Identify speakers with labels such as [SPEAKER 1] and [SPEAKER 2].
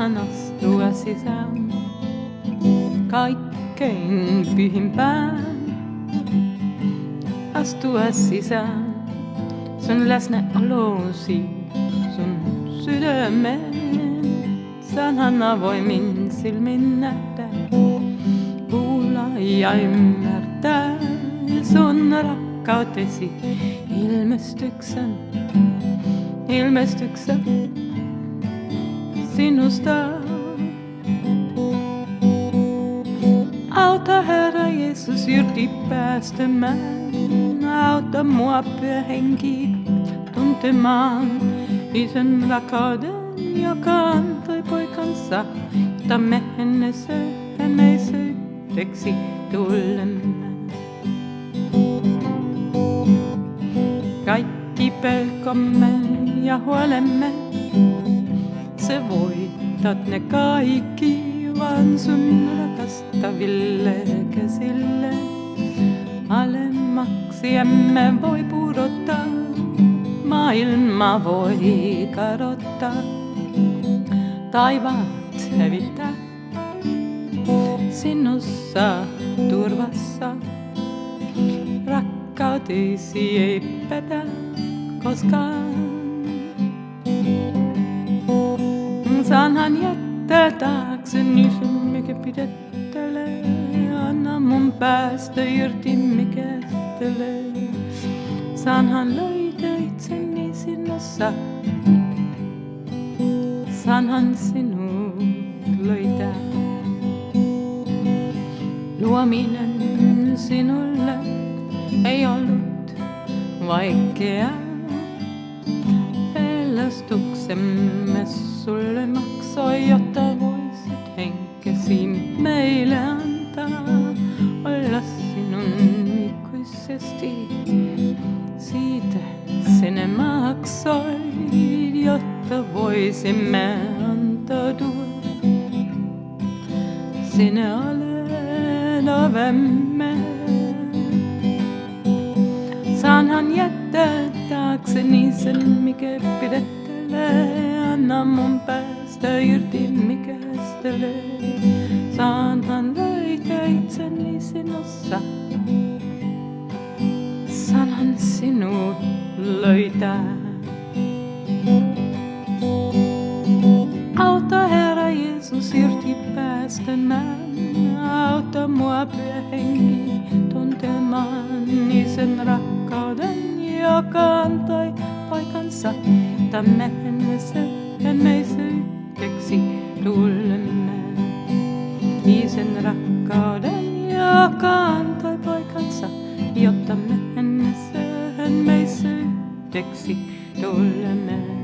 [SPEAKER 1] saanhan astua sisään kaikkein pyhimpään. Astua sisään sun läsnäolosi, sun sydämeen. Saanhan avoimin silmin nähdä, kuulla ja ymmärtää sun rakkautesi ilmestyksen sinusta. Auta Herra Jeesus irti päästämään, auta mua Pyhä Henki tuntemaan Isän rakkauden, joka antoi poikansa, jotta me menneisyydeksi tulemme. Kaikki pelkomme ja huolemme, sä voitat ne kaikki vaan sun rakastaville käsille. Alemmaksi emme voi pudottaa, maailma voi kadottaa, taivaat hävittää. Sinussa turvassa rakkautesi ei petä koskaan. Saanhan jättää taakseni sen, mikä pidättelee. Anna mun päästä irti, mikä estelee. Saanhan löytää itseni sinussa. Saanhan sinut löytää. Luominen sinulle ei ollut vaikeaa. Pelastuksemme sulle maksoi, jotta voisit henkesi meille antaa. Olla sinun ikuisesti, siitä sinä maksoit, jotta voisimme antautua. Sinä olet ovemme. Saanhan jättää taakseni sen, mikä pidättelee. Anna mun päästä irti, mikä estelee. Saanhan löytää itseni sinussa. Saanhan sinut löytää. Auta Herra Jeesus irti päästämään. Auta mua Pyhä Henki tuntemaan Isän rakkauden, joka antoi poikansa, jotta me menneisyydeksi tulemme. Isän rakkauden, joka antoi poikansa, jotta me menneisyydeksi tulemme.